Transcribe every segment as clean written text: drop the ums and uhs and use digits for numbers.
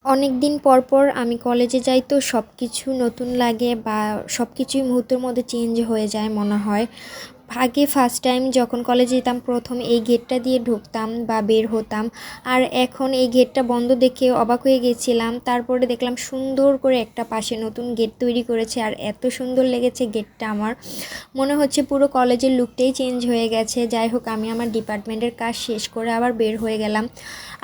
অনেক দিন পর পর আমি কলেজে যাই, তো সব কিছু নতুন লাগে বা সব কিছুই মুহূর্তের মধ্যে চেঞ্জ হয়ে যায় মনে হয়। আগে ফার্স্ট টাইম যখন কলেজে যেতাম প্রথম এই গেটটা দিয়ে ঢুকতাম বা বের হতাম, আর এখন এই গেটটা বন্ধ দেখে অবাক হয়ে গেছিলাম। তারপরে দেখলাম সুন্দর করে একটা পাশে নতুন গেট তৈরি করেছে, আর এত সুন্দর লেগেছে গেটটা। আমার মনে হচ্ছে পুরো কলেজের লুকটাই চেঞ্জ হয়ে গেছে। যাই হোক, আমি আমার ডিপার্টমেন্টের কাজ শেষ করে আবার বের হয়ে গেলাম,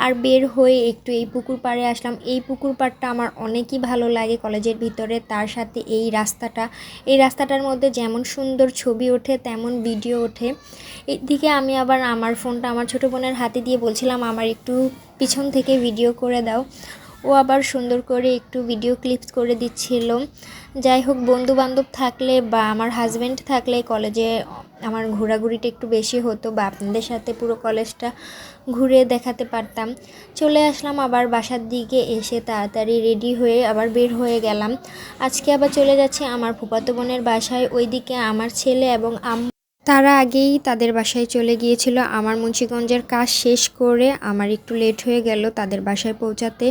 আর বের হয়ে একটু এই পুকুর পাড়ে আসলাম। এই পুকুর পাড়টা আমার অনেকই ভালো লাগে কলেজের ভিতরে, তার সাথে এই রাস্তাটার মধ্যে যেমন সুন্দর ছবি ওঠে তেমন ভিডিও ওঠে। এদিকে আমি আবার আমার ফোনটা আমার ছোটো বোনের হাতে দিয়ে বলছিলাম আমার একটু পিছন থেকে ভিডিও করে দাও। ও আবার সুন্দর করে একটু ভিডিও ক্লিপস করে দিচ্ছিল। যাই হোক, বন্ধু বান্ধব থাকলে বা আমার হাজব্যান্ড থাকলে কলেজে আমার ঘোরাঘুরিটা একটু বেশি হতো, বা আপনাদের সাথে পুরো কলেজটা ঘুরে দেখাতে পারতাম। চলে আসলাম আবার বাসার দিকে, এসে তাড়াতাড়ি রেডি হয়ে আবার বের হয়ে গেলাম। আজকে আবার চলে যাচ্ছে আমার ফুফাতো বোনের বাসায়। ওইদিকে আমার ছেলে এবং তারা আগেই তাদের বাসায় চলে গিয়েছিল। আমার মুন্সিগঞ্জের কাজ শেষ করে আমার একটু লেট হয়ে গেল তাদের বাসায় পৌঁছাতে।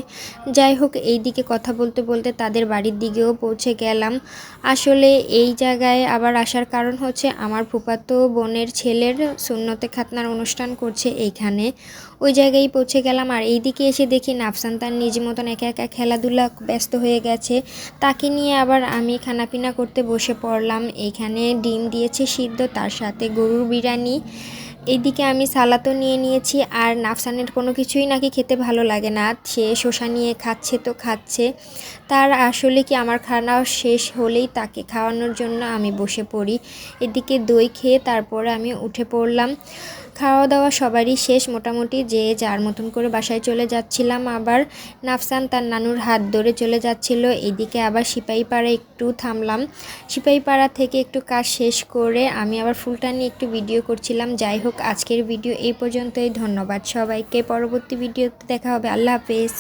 যাই হোক, এই দিকে কথা বলতে বলতে তাদের বাড়ির দিকেও পৌঁছে গেলাম। আসলে এই জায়গায় আবার আসার কারণ হচ্ছে আমার ফুফাতো বোনের ছেলের সুন্নতে খাতনার অনুষ্ঠান করছে এইখানে। ওই জায়গায় পৌঁছে গেলাম, আর এই দিকে এসে দেখি নাফসান তার নিজ মতন একা একা খেলাধুলা ব্যস্ত হয়ে গেছে। তাকে নিয়ে আবার আমি খানাপিনা করতে বসে পড়লাম। এইখানে ডিম দিয়েছে সিদ্ধ, তার সাথে গরুর বিরিয়ানি। এইদিকে আমি সালাদও নিয়ে নিয়েছি। আর নাফসানের কোনো কিছুই নাকি খেতে ভালো লাগে না, সে শসা নিয়ে খাচ্ছে তো খাচ্ছে। তার আসলে কি আমার খাওয়া শেষ হলেই তাকে খাওয়ানোর জন্য আমি বসে পড়ি। এদিকে দই খেয়ে তারপরে আমি উঠে পড়লাম। খাওয়া দাওয়া সবারই শেষ মোটামুটি, যে যার মতন করে বাসায় চলে যাচ্ছিলাম। আবার নাফসান তার নানুর হাত ধরে চলে যাচ্ছিল। এইদিকে আবার সিপাহীপাড়া একটু থামলাম। সিপাহীপাড়া থেকে একটু কাজ শেষ করে আমি আবার ফুলটা নিয়ে একটু ভিডিও করছিলাম। যাই হোক, আজকের ভিডিও এই পর্যন্তই। ধন্যবাদ সবাইকে। পরবর্তী ভিডিওতে দেখা হবে। আল্লাহ হাফেজ।